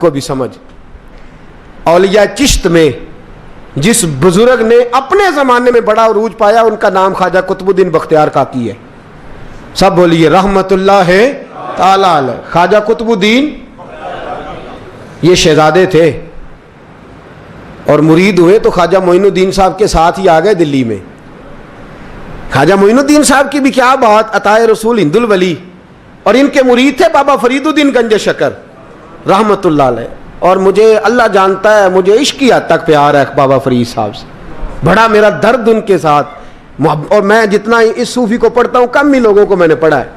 کو بھی سمجھ. اولیاء چشت میں جس بزرگ نے اپنے زمانے میں بڑا عروج پایا ان کا نام خواجہ قطب الدین بختیار کاکی ہے. سب بولیے رحمت اللہ تعالی علیہ. خواجہ قطب الدین یہ شہزادے تھے اور مرید ہوئے تو خواجہ معین الدین صاحب کے ساتھ ہی آ گئے دلی میں. خواجہ معین الدین صاحب کی بھی کیا بات، عطائے رسول ہند الولی، اور ان کے مرید تھے بابا فرید الدین گنج شکر رحمت اللہ علیہ. اور مجھے اللہ جانتا ہے مجھے عشق کی حد تک پیار ہے بابا فرید صاحب سے، بڑا میرا درد ان کے ساتھ. اور میں جتنا اس صوفی کو پڑھتا ہوں کم ہی لوگوں کو میں نے پڑھا ہے.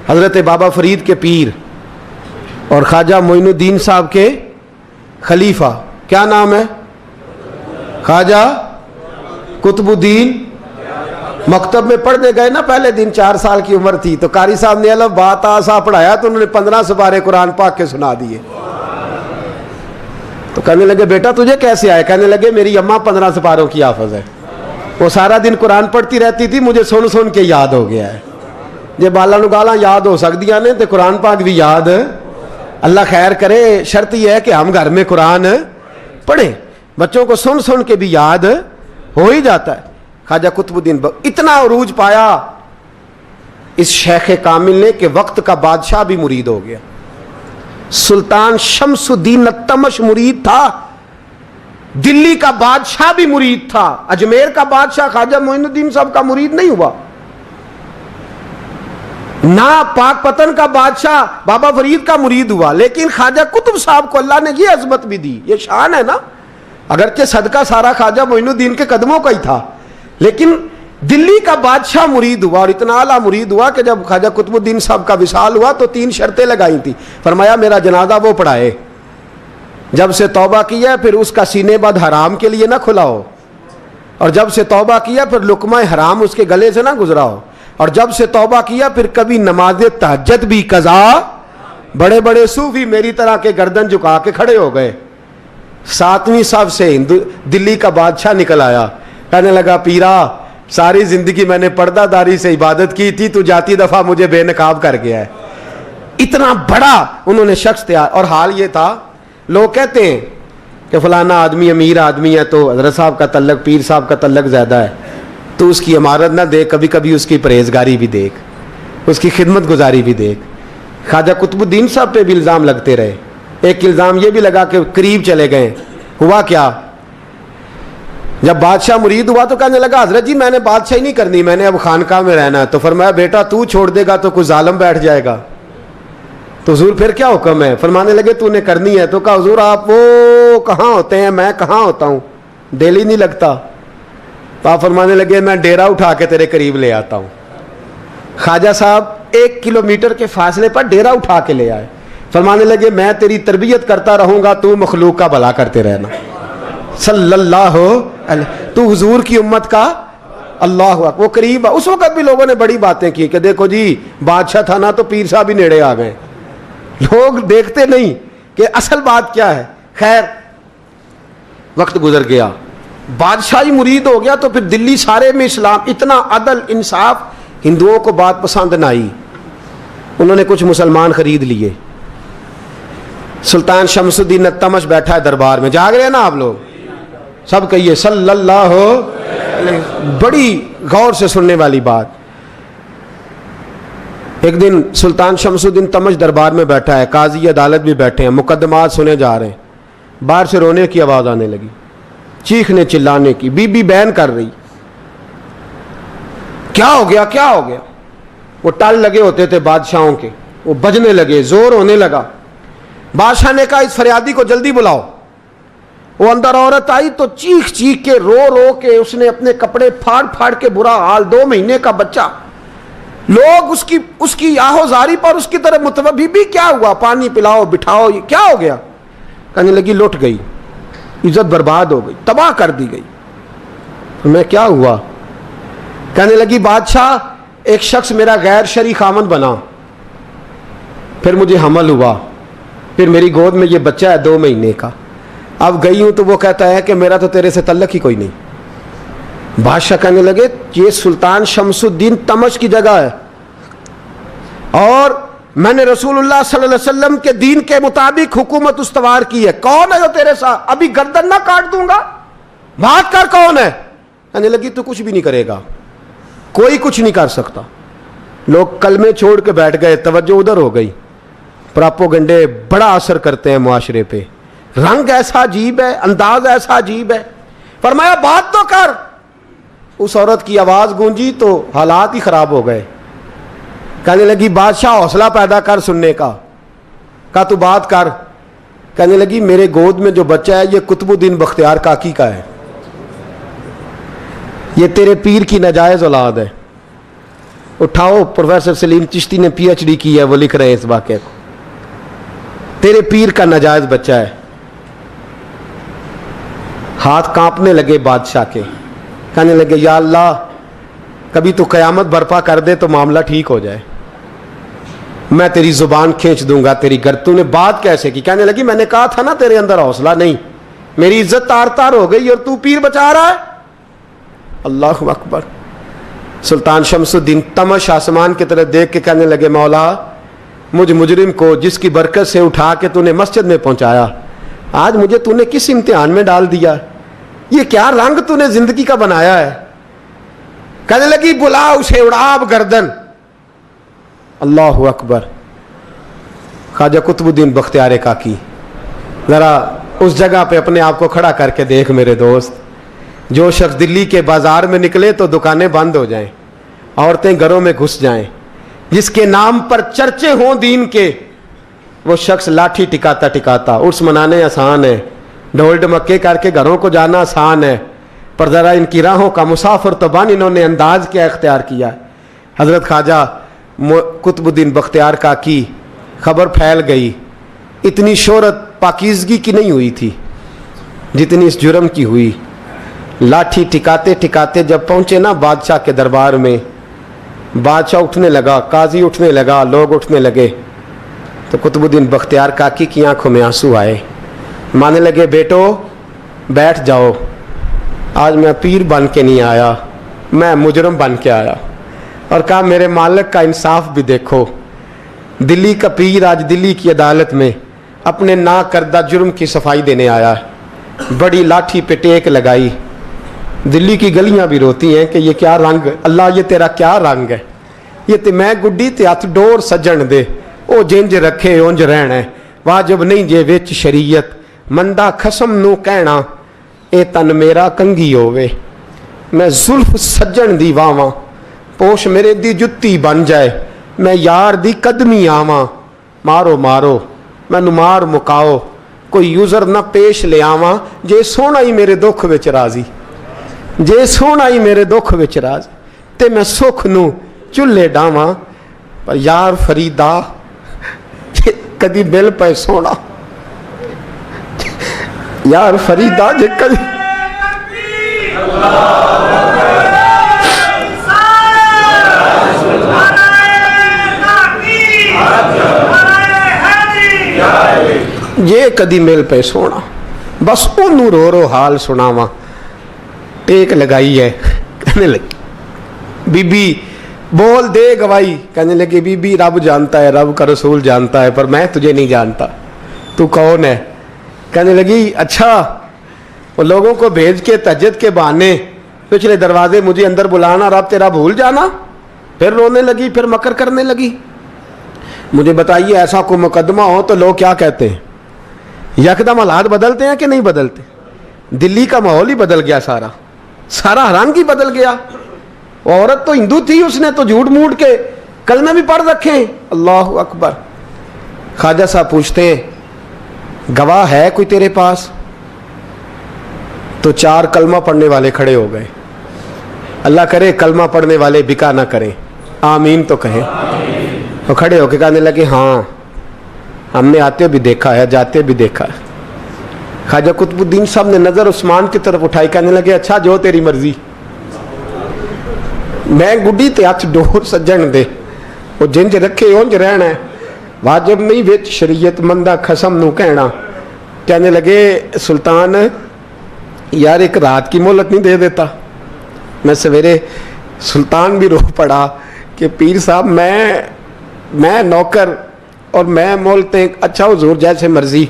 حضرت بابا فرید کے پیر اور خواجہ معین الدین صاحب کے خلیفہ کیا نام ہے؟ خواجہ قطب الدین. مکتب میں پڑھنے گئے نا پہلے دن، 4 سال کی عمر تھی تو قاری صاحب نے الف بات آسا پڑھایا تو انہوں نے 15 سپارے قرآن پاک کے سنا دیے. تو کہنے لگے بیٹا تجھے کیسے آئے؟ کہنے لگے میری اماں 15 سپاروں کی حافظ ہے، وہ سارا دن قرآن پڑھتی رہتی تھی، مجھے سن سن کے یاد ہو گیا ہے. یہ بالا نگالا یاد ہو سکتی ہیں تو قرآن پاک بھی یاد. اللہ خیر کرے، شرط یہ ہے کہ ہم گھر میں قرآن پڑھیں، بچوں کو سن سن کے بھی یاد ہو ہی جاتا ہے. خواجہ قطب الدین اتنا عروج پایا اس شیخ کامل نے کہ وقت کا بادشاہ بھی مرید ہو گیا. سلطان شمس الدین التمش مرید تھا، دلی کا بادشاہ بھی مرید تھا. اجمیر کا بادشاہ خواجہ معین الدین صاحب کا مرید نہیں ہوا، نہ پاک پتن کا بادشاہ بابا فرید کا مرید ہوا. لیکن خواجہ قطب صاحب کو اللہ نے یہ عظمت بھی دی، یہ شان ہے نا. اگرچہ صدقہ سارا خواجہ معین الدین کے قدموں کا ہی تھا، لیکن دلی کا بادشاہ مرید ہوا، اور اتنا اعلیٰ مرید ہوا کہ جب خواجہ قطب الدین صاحب کا وصال ہوا تو 3 شرطیں لگائی تھی. فرمایا میرا جنازہ وہ پڑھائے، جب سے توبہ کیا پھر اس کا سینے بد حرام کے لیے نہ کھلا ہو، اور جب سے توبہ کیا پھر لقمہ حرام اس کے گلے سے نہ گزرا ہو، اور جب سے توبہ کیا پھر کبھی نماز تہجد بھی قضا. بڑے بڑے صوفی میری طرح کے گردن جھکا کے کھڑے ہو گئے. 7ویں صف سے دلی کا بادشاہ نکل آیا، کہنے لگا پیرا ساری زندگی میں نے پردہ داری سے عبادت کی تھی، تو جاتی دفعہ مجھے بے نقاب کر گیا ہے. اتنا بڑا انہوں نے شخص تیار. اور حال یہ تھا، لوگ کہتے ہیں کہ فلانا آدمی امیر آدمی ہے تو حضرت صاحب کا تعلق پیر صاحب کا تعلق زیادہ ہے، تو اس کی عمارت نہ دیکھ، کبھی کبھی اس کی پرہیزگاری بھی دیکھ، اس کی خدمت گزاری بھی دیکھ. خواجہ قطب الدین صاحب پہ بھی الزام لگتے رہے. ایک الزام یہ بھی لگا کہ قریب چلے گئے. ہوا کیا، جب بادشاہ مرید ہوا تو کہنے لگا حضرت جی میں نے بادشاہی نہیں کرنی، میں نے اب خانقاہ میں رہنا ہے. تو فرمایا بیٹا تو چھوڑ دے گا تو کوئی ظالم بیٹھ جائے گا. تو حضور پھر کیا حکم ہے؟ فرمانے لگے تو نے کرنی ہے. تو کہا حضور آپ وہ کہاں ہوتے ہیں، میں کہاں ہوتا ہوں، دل ہی نہیں لگتا. تو آپ فرمانے لگے میں ڈیرا اٹھا کے تیرے قریب لے آتا ہوں. خواجہ صاحب 1 کلومیٹر کے فاصلے پر ڈیرا اٹھا کے لے آئے. فرمانے لگے میں تیری تربیت کرتا رہوں گا، تو مخلوق کا بھلا کرتے رہنا. صلی اللہ علیہ، تو حضور کی امت کا اللہ اکبر. وہ قریب، اس وقت بھی لوگوں نے بڑی باتیں کی کہ دیکھو جی بادشاہ تھا نا تو پیر صاحب بھی نیڑے آ گئے. لوگ دیکھتے نہیں کہ اصل بات کیا ہے. خیر وقت گزر گیا، بادشاہی مرید ہو گیا، تو پھر دلی سارے میں اسلام، اتنا عدل انصاف. ہندوؤں کو بات پسند نہ آئی، انہوں نے کچھ مسلمان خرید لیے. سلطان شمس الدین التمش بیٹھا ہے دربار میں، جاگ رہے ہیں نا آپ لوگ سب، کہیے صلی اللہ علیہ. بڑی غور سے سننے والی بات. ایک دن سلطان شمس الدین تمش دربار میں بیٹھا ہے، قاضی عدالت بھی بیٹھے ہیں، مقدمات سنے جا رہے ہیں. باہر سے رونے کی آواز آنے لگی، چیخنے چلانے کی. بی بی بیان کر رہی، کیا ہو گیا کیا ہو گیا. وہ ٹال لگے ہوتے تھے بادشاہوں کے، وہ بجنے لگے، زور ہونے لگا. بادشاہ نے کہا اس فریادی کو جلدی بلاؤ. وہ اندر عورت آئی تو چیخ چیخ کے رو رو کے اس نے اپنے کپڑے پھاڑ پھاڑ کے، برا حال، 2 مہینے کا بچہ. لوگ اس کی آہو زاری پر اس کی طرف متوجہ. بھی کیا ہوا، پانی پلاؤ بٹھاؤ، یہ کیا ہو گیا. کہنے لگی لٹ گئی، عزت برباد ہو گئی، تباہ کر دی گئی. میں کیا ہوا؟ کہنے لگی بادشاہ ایک شخص میرا غیر شرعی خامند بنا، پھر مجھے حمل ہوا، پھر میری گود میں یہ بچہ ہے 2 مہینے کا. اب گئی ہوں تو وہ کہتا ہے کہ میرا تو تیرے سے تعلق ہی کوئی نہیں. بادشاہ کہنے لگے یہ سلطان شمس الدین تمش کی جگہ ہے، اور میں نے رسول اللہ صلی اللہ علیہ وسلم کے دین کے مطابق حکومت استوار کی ہے. کون ہے جو تیرے ساتھ؟ ابھی گردن نہ کاٹ دوں گا, بات کر کون ہے. کہنے لگی تو کچھ بھی نہیں کرے گا, کوئی کچھ نہیں کر سکتا. لوگ کلمے چھوڑ کے بیٹھ گئے, توجہ ادھر ہو گئی. پراپوگنڈے بڑا اثر کرتے ہیں معاشرے پہ. رنگ ایسا عجیب ہے, انداز ایسا عجیب ہے. فرمایا بات تو کر. اس عورت کی آواز گونجی تو حالات ہی خراب ہو گئے. کہنے لگی بادشاہ حوصلہ پیدا کر سننے کا. کہا تو بات کر. کہنے لگی میرے گود میں جو بچہ ہے یہ قطب الدین بختیار کاکی کا ہے, یہ تیرے پیر کی ناجائز اولاد ہے. اٹھاؤ, پروفیسر سلیم چشتی نے پی ایچ ڈی کی ہے, وہ لکھ رہے ہیں اس واقعے کو. تیرے پیر کا ناجائز بچہ ہے. ہاتھ کانپنے لگے بادشاہ کے. کہنے لگے یا اللہ کبھی تو قیامت برپا کر دے تو معاملہ ٹھیک ہو جائے, میں تیری زبان کھینچ دوں گا تیری گر. تو نے بات کیسے کی؟ کہنے لگی میں نے کہا تھا نا تیرے اندر حوصلہ نہیں, میری عزت تار تار ہو گئی اور تو پیر بچا رہا ہے. اللہ اکبر. سلطان شمس الدین تمش آسمان کی طرف دیکھ کے کہنے لگے مولا مجھ مجرم کو جس کی برکت سے اٹھا کے تو نے مسجد میں پہنچایا, آج مجھے تو نے کس امتحان میں ڈال دیا؟ یہ کیا رنگ تو نے زندگی کا بنایا ہے. کہنے لگی بلا اسے, اڑاب گردن. اللہ اکبر. خواجہ قطب الدین بختیار کاکی, ذرا اس جگہ پہ اپنے آپ کو کھڑا کر کے دیکھ میرے دوست. جو شخص دلی کے بازار میں نکلے تو دکانیں بند ہو جائیں, عورتیں گھروں میں گھس جائیں, جس کے نام پر چرچے ہوں دین کے, وہ شخص لاٹھی ٹکاتا ٹکاتا. عرس منانے آسان ہے, ڈھول ڈمکے کر کے گھروں کو جانا آسان ہے, پر ذرا ان کی راہوں کا مسافر تو بن انہوں نے انداز کیا اختیار کیا. حضرت خواجہ قطب الدین بختیار کاکی, خبر پھیل گئی. اتنی شہرت پاکیزگی کی نہیں ہوئی تھی جتنی اس جرم کی ہوئی. لاٹھی ٹکاتے ٹکاتے جب پہنچے نا بادشاہ کے دربار میں, بادشاہ اٹھنے لگا, قاضی اٹھنے لگا, لوگ اٹھنے لگے, تو قطب الدین بختیار کاکی کی آنکھوں میں آنسو آئے. مانے لگے بیٹو بیٹھ جاؤ, آج میں پیر بن کے نہیں آیا, میں مجرم بن کے آیا. اور کہا میرے مالک کا انصاف بھی دیکھو, دلی کا پیر آج دلی کی عدالت میں اپنے نا کردہ جرم کی صفائی دینے آیا ہے. بڑی لاٹھی پہ ٹیک لگائی. دلی کی گلیاں بھی روتی ہیں کہ یہ کیا رنگ, اللہ یہ تیرا کیا رنگ ہے. یہ تے میں گڈی تے ہاتھ ڈور سجن دے, او جنج رکھے اونج رہنا ہے, واجب نہیں جے وچ شریعت, مندہ خسم نو کہنا اے تن میرا کنگھی ہووے. میں زلف سجن دی واواں, پوش میرے دی جتی بن جائے, میں یار دی قدمی آواں. مارو مارو مینوں مار مکاؤ, کوئی یوزر نہ پیش لے آواں, جے سونا ہی میرے دکھ وچ راضی, جے سونا ہی میرے دکھ وچ راضی, تے میں سکھ نو چلے ڈاواں. پر یار فریدا کدی مل پے سونا, یار فریدا جے کدی یہ کدی مل پہ سونا, بس انہوں رو رو حال سناواں. ٹیک لگائی ہے. کہنے لگی بی بی بول دے گواہی. کہنے لگی بی بی رب جانتا ہے, رب کا رسول جانتا ہے, پر میں تجھے نہیں جانتا, تو کون ہے؟ کہنے لگی اچھا وہ لوگوں کو بھیج کے تہجد کے بہانے پچھلے دروازے مجھے اندر بلانا, رب تیرا بھول جانا. پھر رونے لگی, پھر مکر کرنے لگی. مجھے بتائیے ایسا کوئی مقدمہ ہو تو لوگ کیا کہتے ہیں؟ یکدم حالات بدلتے ہیں کہ نہیں بدلتے؟ دلی کا ماحول ہی بدل گیا, سارا رنگ ہی بدل گیا. وہ عورت تو ہندو تھی, اس نے تو جھوٹ موٹ کے کلمے بھی پڑھ رکھے ہیں. اللہ اکبر. خواجہ صاحب پوچھتے ہیں گواہ ہے کوئی تیرے پاس؟ تو 4 کلمہ پڑھنے والے کھڑے ہو گئے. اللہ کرے کلمہ پڑھنے والے بکا نہ کریں, آمین تو کہیں. وہ کھڑے ہو کے کہنے لگے ہاں ہم نے آتے بھی دیکھا ہے, جاتے بھی دیکھا ہے. خواجہ قطب الدین صاحب نے نظر عثمان کی طرف اٹھائی, کہنے لگے اچھا جو تیری مرضی, میں گڈی تے ہاتھ ڈور سجن دے, وہ جنج رکھے اونج رہنا ہے, واجب نہیں وچ شریعت, مندہ خسم نو کہنا. کہنے لگے سلطان یار ایک رات کی مہلت نہیں دے دیتا؟ میں سویرے سلطان بھی رو پڑا کہ پیر صاحب میں میں نوکر اور میں بولتے ہیں اچھا حضور جیسے مرضی.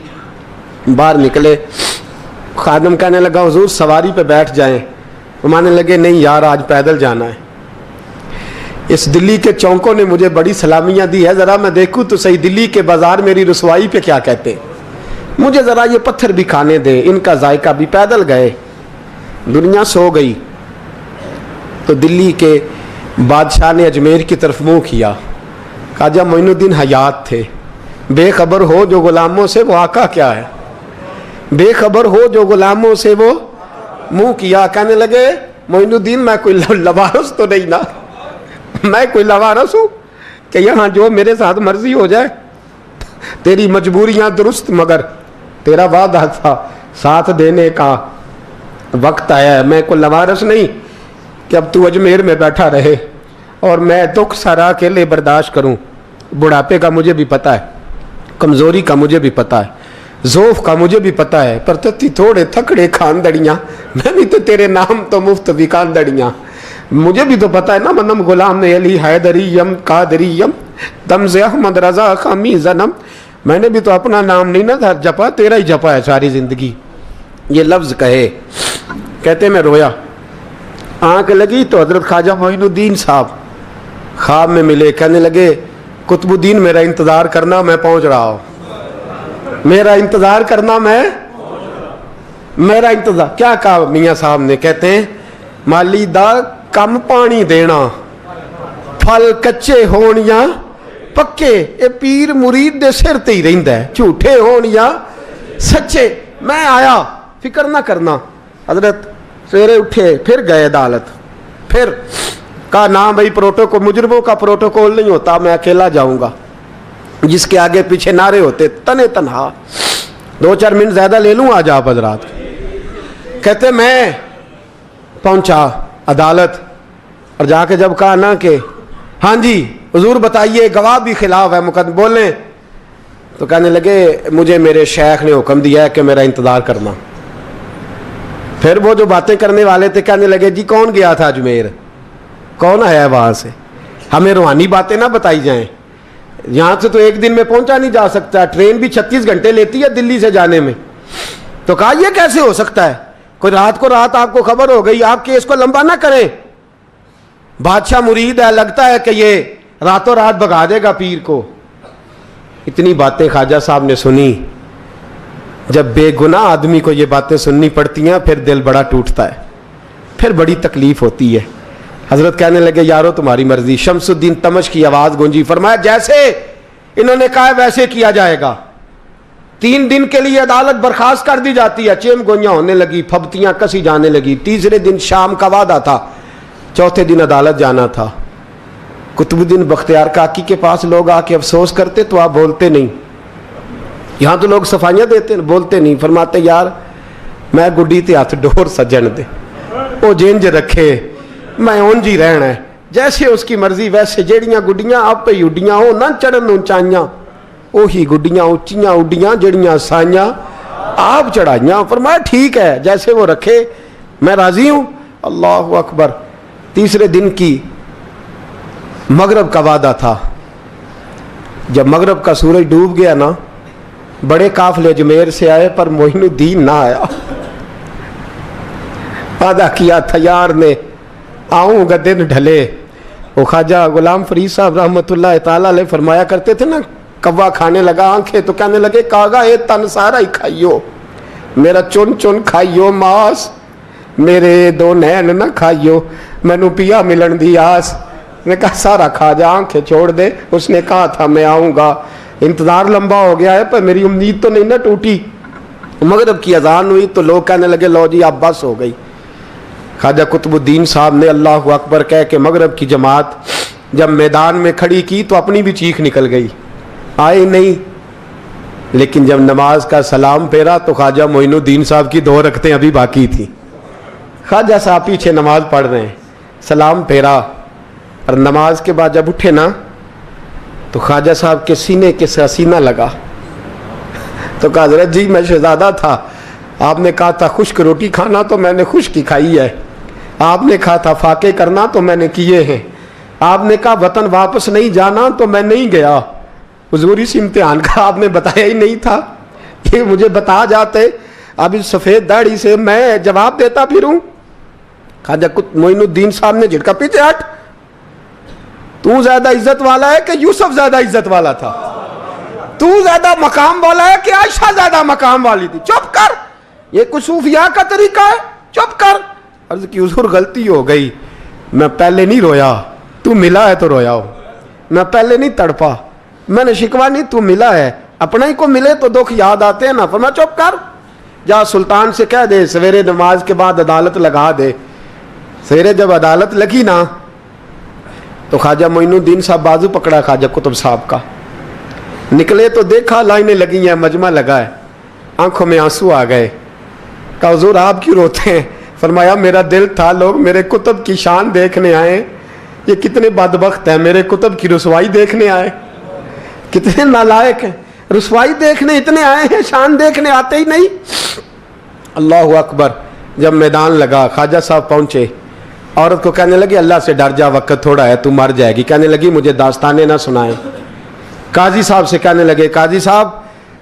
باہر نکلے, خادم کہنے لگا حضور سواری پہ بیٹھ جائیں. وہ مانے لگے نہیں یار آج پیدل جانا ہے. اس دلی کے چونکوں نے مجھے بڑی سلامیاں دی ہے, ذرا میں دیکھوں تو صحیح دلی کے بازار میری رسوائی پہ کیا کہتے ہیں. مجھے ذرا یہ پتھر بھی کھانے دے, ان کا ذائقہ بھی. پیدل گئے, دنیا سو گئی تو دلی کے بادشاہ نے اجمیر کی طرف منہ کیا. خواجہ معین الدین حیات تھے. بے خبر ہو جو غلاموں سے وہ آقا کیا ہے, بے خبر ہو جو غلاموں سے وہ منہ کیا. کہنے لگے معین الدین میں کوئی لوارس تو نہیں نا, میں کوئی لوارس ہوں کہ یہاں جو میرے ساتھ مرضی ہو جائے. تیری مجبوریاں درست مگر تیرا وعدہ تھا ساتھ دینے کا وقت آیا ہے. میں کوئی لوارس نہیں کہ اب تو اجمیر میں بیٹھا رہے اور میں دکھ سارا اکیلے برداشت کروں. بڑھاپے کا مجھے بھی پتہ ہے, کمزوری کا مجھے بھی پتہ ہے, ذوف کا مجھے بھی پتہ ہے, پر تتی تھوڑے تھکڑے خاندڑیاں, میں بھی تو تیرے نام تو مفت بھی خاندڑیاں. مجھے بھی تو پتہ ہے نا منم غلام علی حیدریم قادریم تمز احمد رضا خامی زنم. میں نے بھی تو اپنا نام نہیں نا جپا, تیرا ہی جپا ہے ساری زندگی. یہ لفظ کہے, کہتے میں رویا. آنکھ لگی تو حضرت خواجہ معین الدین صاحب خواب میں ملے. کہنے لگے قطب الدین میرا انتظار کرنا, میں پہنچ رہا ہوں. میرا انتظار کرنا, میرا انتظار. کیا کہا میاں صاحب نے؟ کہتے ہیں مالی دا کم پانی دینا, پھل کچے ہون یا پکے, اے پیر مرید دے سر تے ہی رہندا ہے, جھوٹے ہون یا سچے. میں آیا, فکر نہ کرنا. حضرت سویرے اٹھے, پھر گئے عدالت. پھر کہا نام بھائی پروٹوکول, مجرموں کا پروٹوکول نہیں ہوتا, میں اکیلا جاؤں گا. جس کے آگے پیچھے نعرے ہوتے تنے تنہا. 2-4 منٹ زیادہ لے لوں آج آپ حضرات. کہتے میں پہنچا عدالت اور جا کے جب کہا نا کہ ہاں جی حضور بتائیے, گواہ بھی خلاف ہے, مقدم بولیں, تو کہنے لگے مجھے میرے شیخ نے حکم دیا ہے کہ میرا انتظار کرنا. پھر وہ جو باتیں کرنے والے تھے کہنے لگے جی کون گیا تھا اجمیر, کون آیا ہے وہاں سے, ہمیں روحانی باتیں نہ بتائی جائیں. یہاں سے تو ایک دن میں پہنچا نہیں جا سکتا, ٹرین بھی 36 گھنٹے لیتی ہے دلی سے جانے میں. تو کہا یہ کیسے ہو سکتا ہے, کوئی رات کو رات آپ کو خبر ہو گئی, آپ کیس کو لمبا نہ کریں. بادشاہ مرید ہے, لگتا ہے کہ یہ راتوں رات بھگا دے گا پیر کو. اتنی باتیں خواجہ صاحب نے سنی. جب بے گناہ آدمی کو یہ باتیں سننی پڑتی ہیں پھر دل بڑا ٹوٹتا ہے, پھر بڑی تکلیف ہوتی ہے. حضرت کہنے لگے یارو تمہاری مرضی. شمس الدین تمش کی آواز گونجی. فرمایا جیسے انہوں نے کہا ویسے کیا جائے گا. 3 دن کے لیے عدالت برخاست کر دی جاتی ہے. چیم گوئیاں ہونے لگی, پھبتیاں کسی جانے لگی. تیسرے دن شام کا وعدہ تھا, چوتھے دن عدالت جانا تھا. قطب الدین بختیار کاکی کے پاس لوگ آ کے افسوس کرتے تو آپ بولتے نہیں. یہاں تو لوگ صفائیاں دیتے بولتے نہیں. فرماتے یار میں گڈی تے ہاتھ ڈور سجن دے, وہ جنج رکھے, میں اونج ہی رہنا ہے, جیسے اس کی مرضی ویسے. جیڑیاں گڈیاں آپ پہ اڈیاں ہو نہ چڑھن اونچائیاں, وہی گڈیاں اونچیاں اڈیاں جڑیاں سائیاں آپ چڑھائیاں. فرمایا ٹھیک ہے جیسے وہ رکھے, میں راضی ہوں. اللہ اکبر. تیسرے دن کی مغرب کا وعدہ تھا. جب مغرب کا سورج ڈوب گیا نا, بڑے قافلے اجمیر سے آئے پر معین الدین نہ آیا. وعدہ کیا تھا یار نے آؤں گا دن ڈھلے. وہ خواجہ غلام فرید صاحب رحمۃ اللہ تعالیٰ علیہ فرمایا کرتے تھے نا, کوا کھانے لگا آنکھیں تو کہنے لگے کاغا اے تن سارا ہی کھائیو, میرا چن چن کھائیو ماس, میرے 2 نین نہ کھائیو, مینو پیا ملن دی آس. نے کہا سارا کھا جا, آنکھیں چھوڑ دے. اس نے کہا تھا میں آؤں گا, انتظار لمبا ہو گیا ہے پر میری امید تو نہیں نہ ٹوٹی. مغرب کی اذان ہوئی تو لوگ کہنے لگے لو جی اب بس ہو گئی. خواجہ قطب الدین صاحب نے اللہ اکبر کہہ کے مغرب کی جماعت جب میدان میں کھڑی کی تو اپنی بھی چیخ نکل گئی, آئے نہیں. لیکن جب نماز کا سلام پھیرا تو خواجہ معین الدین صاحب کی 2 رکعتیں ابھی باقی تھیں. خواجہ صاحب پیچھے نماز پڑھ رہے ہیں, سلام پھیرا اور نماز کے بعد جب اٹھے نا تو خواجہ صاحب کے سینے کے سینہ لگا. تو کہا حضرت جی میں شہزادہ تھا, آپ نے کہا تھا خشک روٹی کھانا تو میں نے خشک کی کھائی ہے, آپ نے کہا تھا فاقے کرنا تو میں نے کیے ہیں, آپ نے کہا وطن واپس نہیں جانا تو میں نہیں گیا. حضور اس امتحان کا آپ نے بتایا ہی نہیں تھا. یہ مجھے بتا جاتے اب اس سفید داڑھی سے میں جواب دیتا پھروں. خواجہ معین الدین صاحب نے جھٹکا, پیچھے ہٹ, تو زیادہ عزت والا ہے کہ یوسف زیادہ عزت والا تھا؟ تو زیادہ مقام والا ہے کہ عائشہ زیادہ مقام والی تھی؟ چپ کر, یہ کچھ صوفیاء کا طریقہ ہے, چپ کر. عرض کی حضور غلطی ہو گئی, میں پہلے نہیں رویا, تو ملا ہے تو رویا ہو. میں پہلے نہیں تڑپا, میں نے شکوا نہیں, تو ملا ہے. اپنا ہی کو ملے تو دکھ یاد آتے ہیں نا. فرمایا چپ کر, جا سلطان سے کہہ دے سویرے نماز کے بعد عدالت لگا دے. سویرے جب عدالت لگی نا تو خواجہ معین الدین صاحب بازو پکڑا خواجہ قطب صاحب کا, نکلے تو دیکھا لائنیں لگی ہیں, مجمع لگا ہے, آنکھوں میں آنسو آ گئے. کہا حضور آپ کیوں روتے ہیں؟ فرمایا میرا دل تھا لوگ میرے کتب کی شان دیکھنے آئے, یہ کتنے بدبخت ہیں, میرے کتب کی رسوائی دیکھنے آئے. کتنے نالائق ہیں, رسوائی دیکھنے اتنے آئے ہیں, شان دیکھنے آتے ہی نہیں. اللہ اکبر. جب میدان لگا خواجہ صاحب پہنچے, عورت کو کہنے لگی اللہ سے ڈر جا, وقت تھوڑا ہے, تو مر جائے گی. کہنے لگی مجھے داستانیں نہ سنائیں. قاضی صاحب سے کہنے لگے قاضی صاحب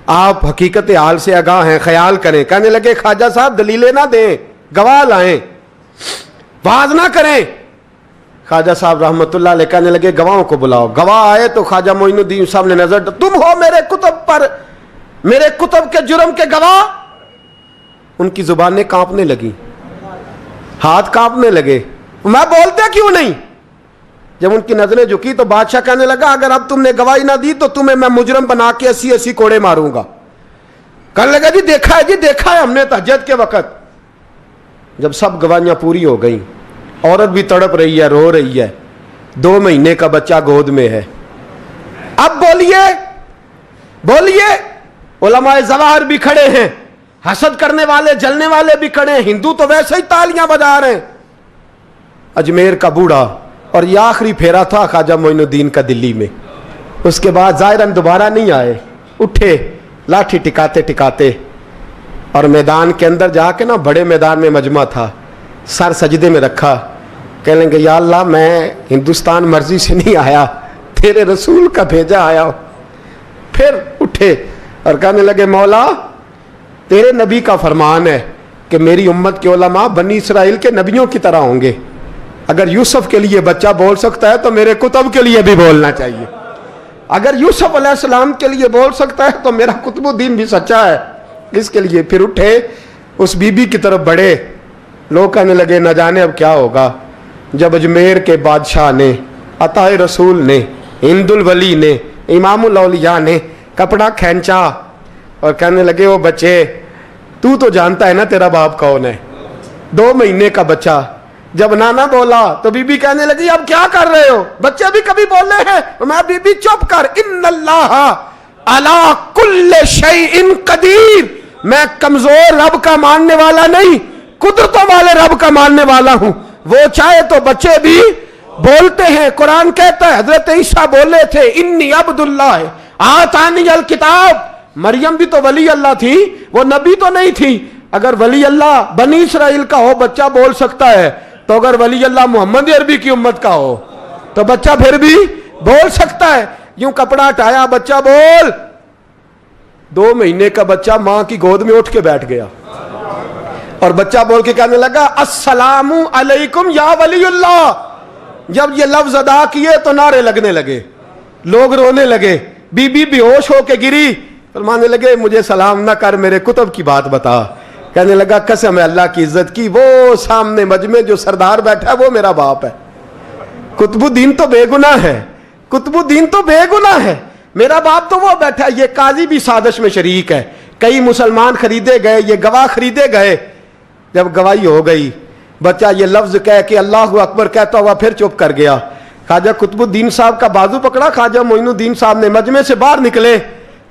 آپ حقیقت حال سے آگاہ ہیں, خیال کریں. کہنے لگے خواجہ صاحب دلیلیں نہ دیں, گواہ لائیں, واز نہ کریں. خواجہ صاحب رحمت اللہ علیہ کہنے لگے گواہوں کو بلاؤ. گواہ آئے تو خواجہ معین الدین صاحب نے نظر, تم ہو میرے کتب پر, میرے کتب کے جرم کے گواہ. ان کی زبانیں کانپنے لگی, ہاتھ کانپنے لگے. میں بولتے کیوں نہیں؟ جب ان کی نظریں جھکی تو بادشاہ کہنے لگا اگر اب تم نے گواہی نہ دی تو تمہیں میں مجرم بنا کے 80 کوڑے ماروں گا. کہنے لگا جی دیکھا ہے, جی دیکھا ہے ہم نے تہجد کے وقت. جب سب گواہیاں پوری ہو گئیں, عورت بھی تڑپ رہی ہے, رو رہی ہے, 2 مہینے کا بچہ گود میں ہے. اب بولیے بولیے, علماء ظواہر بھی کھڑے ہیں, حسد کرنے والے جلنے والے بھی کھڑے ہیں, ہندو تو ویسے ہی تالیاں بجا رہے ہیں. اجمیر کا بوڑھا, اور یہ آخری پھیرا تھا خواجہ معین الدین کا دلی میں. اس کے بعد ظاہراً دوبارہ نہیں آئے. اٹھے لاٹھی ٹکاتے ٹکاتے, اور میدان کے اندر جا کے نا, بڑے میدان میں مجمع تھا, سر سجدے میں رکھا. کہنے لگے یا اللہ میں ہندوستان مرضی سے نہیں آیا, تیرے رسول کا بھیجا آیا ہوں. پھر اٹھے اور کہنے لگے مولا تیرے نبی کا فرمان ہے کہ میری امت کے علماء بنی اسرائیل کے نبیوں کی طرح ہوں گے. اگر یوسف کے لیے بچہ بول سکتا ہے تو میرے کتب کے لیے بھی بولنا چاہیے. اگر یوسف علیہ السلام کے لیے بول سکتا ہے تو میرا قطب الدین بھی سچا ہے. اس کے لیے پھر اٹھے, اس بی بی کی طرف بڑھے. لوگ کہنے لگے نہ جانے اب کیا ہوگا. جب اجمیر کے بادشاہ نے, عطا رسول نے, ہند الولی نے, امام الاولیاء نے کپڑا کھینچا اور کہنے لگے وہ بچے تو جانتا ہے نا تیرا باپ کون ہے, 2 مہینے کا بچہ. جب نانا بولا تو بی بی کہنے لگی اب کیا کر رہے ہو, بچے بھی کبھی بولنے ہیں. میں بی بی چپ کر, ان اللہ علی کل شیء قدیر, میں کمزور رب کا ماننے والا نہیں, قدرتوں والے رب کا ماننے والا ہوں. وہ چاہے تو بچے بھی بولتے ہیں. قرآن کہتا ہے حضرت عیسیٰ بولے تھے انی عبداللہ آتانی الکتاب. مریم بھی تو ولی اللہ تھی, وہ نبی تو نہیں تھی. اگر ولی اللہ بنی اسرائیل کا ہو بچہ بول سکتا ہے, تو اگر ولی اللہ محمد عربی کی امت کا ہو تو بچہ پھر بھی بول سکتا ہے. یوں کپڑا ہٹایا, بچہ بول. 2 مہینے کا بچہ ماں کی گود میں اٹھ کے بیٹھ گیا, اور بچہ بول کے کہنے لگا السلام علیکم یا ولی اللہ. جب یہ لفظ ادا کیے تو نعرے لگنے لگے, لوگ رونے لگے. بی بی بے ہوش ہو کے گری, فرمانے لگے مجھے سلام نہ کر, میرے کتب کی بات بتا. کہنے لگا قسم ہے اللہ کی عزت کی, وہ سامنے مجمع جو سردار بیٹھا ہے وہ میرا باپ ہے. قطب الدین تو بے گناہ ہے, قطب الدین تو بے گناہ ہے, میرا باپ تو وہ بیٹھا ہے. یہ قاضی بھی سازش میں شریک ہے. کئی مسلمان خریدے گئے, یہ گواہ خریدے گئے. جب گواہی ہو گئی, بچہ یہ لفظ کہہ کہ اللہ اکبر کہتا ہوا پھر چپ کر گیا. خواجہ قطب الدین صاحب کا بازو پکڑا, خواجہ معین الدین صاحب نے مجمع سے باہر نکلے.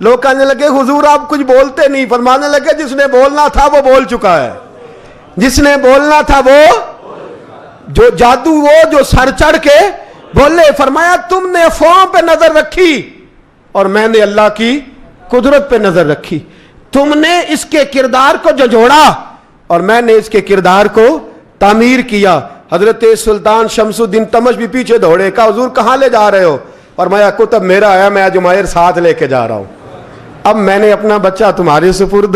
لوگ کہنے لگے حضور آپ کچھ بولتے نہیں. فرمانے لگے جس نے بولنا تھا وہ بول چکا ہے, جس نے بولنا تھا وہ جو جادو, وہ جو سر چڑھ کے بولے. فرمایا تم نے افواہوں پہ نظر رکھی اور میں نے اللہ کی قدرت پہ نظر رکھی. تم نے اس کے کردار کو جھنجھوڑا اور میں نے اس کے کردار کو تعمیر کیا. حضرت سلطان شمسالدین تمش بھی پیچھے دوڑے، کہا حضور کہاں لے جا رہے ہو؟ فرمایا کتب میرا آیا، میں جمائر ساتھ لے کے جا رہا ہوں، اب میں نے اپنا بچہ تمہارے سپرد،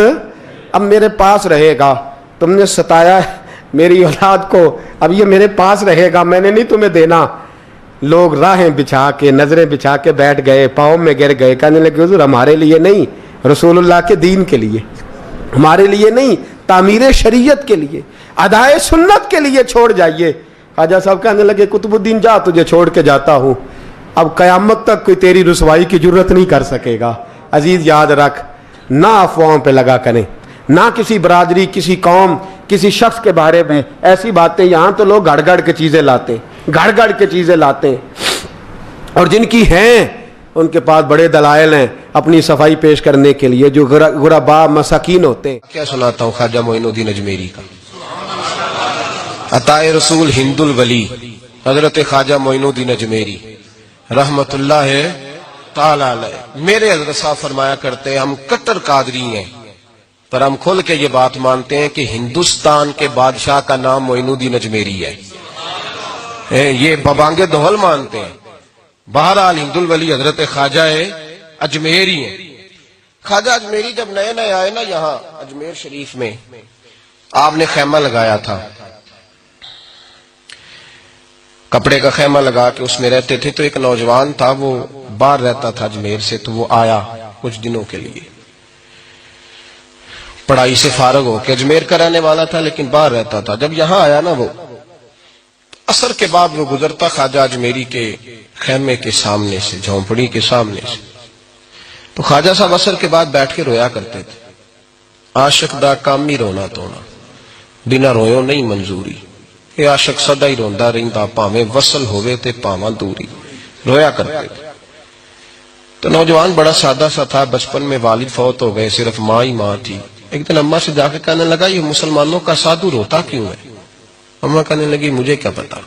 اب میرے پاس رہے گا، تم نے ستایا میری اولاد کو، اب یہ میرے پاس رہے گا، میں نے نہیں تمہیں دینا۔ لوگ راہیں بچھا کے، نظریں بچھا کے بیٹھ گئے، پاؤں میں گر گئے، کہنے لگے حضور ہمارے لیے نہیں، رسول اللہ کے دین کے لیے، ہمارے لیے نہیں، تعمیر شریعت کے لیے، ادائے سنت کے لیے چھوڑ جائیے۔ خواجہ صاحب کہنے لگے قطب الدین جا، تجھے چھوڑ کے جاتا ہوں، اب قیامت تک کوئی تیری رسوائی کی جرت نہیں کر سکے گا۔ عزیز یاد رکھ، نہ افواہوں پہ لگا کریں، نہ کسی برادری، کسی قوم، کسی شخص کے بارے میں ایسی باتیں، یہاں تو لوگ گڑ گڑ کے چیزیں لاتے، گڑ گڑ کے چیزیں لاتے، اور جن کی ہیں ان کے پاس بڑے دلائل ہیں اپنی صفائی پیش کرنے کے لیے، جو غربا مساکین ہوتے ہیں۔ کیا سناتا ہوں خواجہ معین الدین اجمیری کا، عطائے رسول ہند الولی حضرت خواجہ معین الدین اجمیری رحمت اللہ تعالی علیہ۔ میرے حضرت صاحب فرمایا کرتے ہیں ہم کٹر قادری ہیں، پر ہم کھل کے یہ بات مانتے ہیں کہ ہندوستان کے بادشاہ کا نام معین الدین اجمیری ہے، یہ ببانگ دوہل مانتے ہیں۔ بہرحال ہند الولی حضرت خواجہ اجمیری ہیں۔ خواجہ اجمیری جب نئے نئے آئے نا یہاں اجمیر شریف میں، آپ نے خیمہ لگایا تھا، کپڑے کا خیمہ لگا کے اس میں رہتے تھے، تو ایک نوجوان تھا وہ باہر رہتا تھا اجمیر سے، تو وہ آیا کچھ دنوں کے لیے، پڑھائی سے فارغ ہو کے، اجمیر کا رہنے والا تھا لیکن باہر رہتا تھا۔ جب یہاں آیا نا وہ عصر کے بعد وہ گزرتا خواجہ اجمیری کے خیمے کے سامنے سے، جھونپڑی کے سامنے سے، تو خواجہ صاحب عصر کے بعد بیٹھ کے رویا کرتے تھے۔ عاشق دا کامی رونا تونا، بنا رویوں نہیں منظوری، یہ عاشق سدا ہی روندا رہندا، پاویں وصل ہوئے تے پاواں دوری، رویا کرتے تھے۔ تو نوجوان بڑا سادہ سا تھا، بچپن میں والد فوت ہو گئے، صرف ماں ہی ماں تھی۔ ایک دن اماں سے جا کے کہنے لگا یہ مسلمانوں کا سادھو روتا کیوں ہے؟ اماں کہنے لگی مجھے کیا پتا۔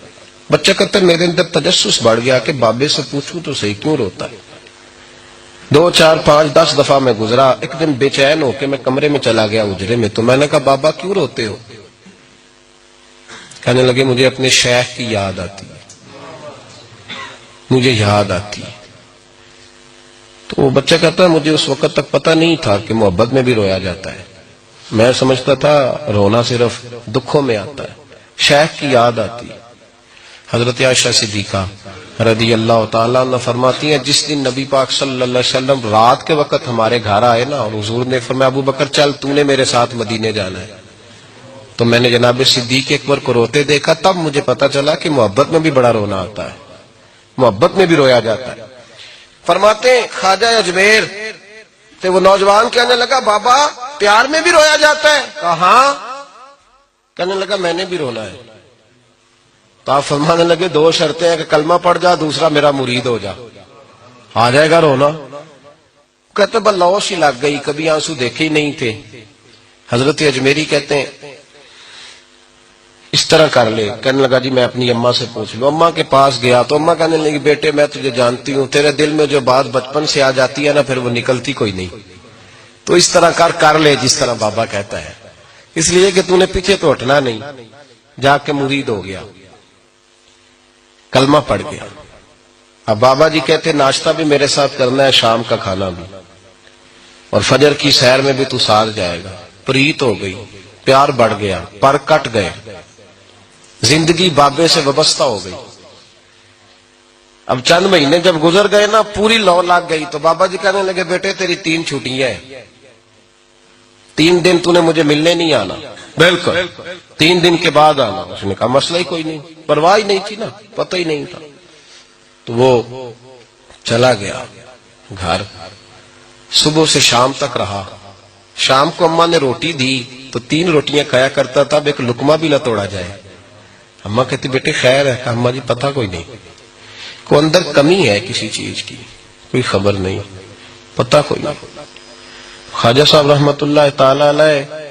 بچہ کہتا میرے اندر تجسس بڑھ گیا کہ بابے سے پوچھوں تو صحیح کیوں روتا ہے۔ 2 4 5 10 دفعہ میں گزرا، ایک دن بے چین ہو کے میں کمرے میں چلا گیا اجرے میں، تو میں نے کہا بابا کیوں روتے ہو؟ کہنے لگے مجھے اپنے شیخ کی یاد آتی ہے، مجھے یاد آتی ہے۔ تو وہ بچہ کہتا ہے مجھے اس وقت تک پتہ نہیں تھا کہ محبت میں بھی رویا جاتا ہے، میں سمجھتا تھا رونا صرف دکھوں میں آتا ہے، شیخ کی یاد آتی ہے۔ حضرت عائشہ صدیقہ رضی اللہ تعالیٰ عنہ فرماتی ہیں جس دن نبی پاک صلی اللہ علیہ وسلم رات کے وقت ہمارے گھر آئے نا، اور حضور نے فرمایا ابو بکر چل تو نے میرے ساتھ مدینے جانا ہے، تو میں نے جناب صدیق اکبر کو روتے دیکھا، تب مجھے پتا چلا کہ محبت میں بھی بڑا رونا آتا ہے، محبت میں بھی رویا جاتا ہے۔ فرماتے ہیں خواجہ اجمیر تو وہ نوجوان کہنے لگا بابا پیار میں بھی رویا جاتا ہے؟ کہا ہاں۔ کہنے لگا میں نے بھی رونا ہے۔ تو آپ فرمانے لگے 2 شرطیں ہیں کہ کلمہ پڑھ جا، دوسرا میرا مرید ہو جا، آ جائے گا رونا۔ کہتے بلوش ہی لگ گئی، کبھی آنسو دیکھے ہی نہیں تھے۔ حضرت اجمیری کہتے ہیں اس طرح کر لے، کہنے لگا جی میں اپنی اماں سے پوچھ لوں۔ اماں کے پاس گیا تو اماں کہنے لگی بیٹے میں تجھے جانتی ہوں، تیرے دل میں جو بات بچپن سے آ جاتی ہے نا پھر وہ نکلتی کوئی نہیں، تو اس طرح کر لے جس طرح بابا کہتا ہے، اس لیے کہ تو نے پیچھے تو ہٹنا نہیں۔ جا کے مرید ہو گیا، کلمہ پڑھ گیا۔ اب بابا جی کہتے ناشتہ بھی میرے ساتھ کرنا ہے، شام کا کھانا بھی، اور فجر کی سیر میں بھی تو ساتھ جائے گا۔ پریت ہو گئی، پیار بڑھ گیا، پر کٹ گئے، زندگی بابے سے وابستہ ہو گئی۔ اب چند مہینے جب گزر گئے نا پوری لو لگ گئی، تو بابا جی کہنے لگے بیٹے تیری 3 چھٹیاں ہیں، 3 دن تو نے مجھے ملنے نہیں آنا، بالکل 3 دن کے بعد آنا۔ اس نے کہا مسئلہ ہی کوئی نہیں، پرواہ ہی نہیں تھی نا، پتہ ہی نہیں تھا۔ تو وہ چلا گیا گھر، صبح سے شام تک رہا۔ شام کو اماں نے روٹی دی تو 3 روٹیاں کھایا کرتا تھا، اب ایک لقمہ بھی نہ توڑا جائے۔ اماں کہتی بیٹے خیر ہے؟ اماں جی پتہ کوئی نہیں، کو اندر کمی ہے کسی چیز کی، کوئی خبر نہیں، پتہ کوئی نہیں۔ خواجہ صاحب رحمت اللہ تعالی علیہ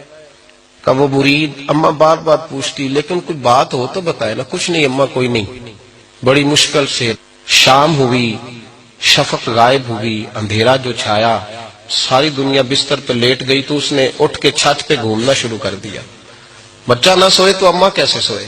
کا وہ مرید، اماں بار بار پوچھتی لیکن کوئی بات ہو تو بتائے نا، کچھ نہیں اماں کوئی نہیں۔ بڑی مشکل سے شام ہوئی، شفق غائب ہوئی، اندھیرا جو چھایا، ساری دنیا بستر پہ لیٹ گئی، تو اس نے اٹھ کے چھت پہ گھومنا شروع کر دیا۔ بچہ نہ سوئے تو اماں کیسے سوئے؟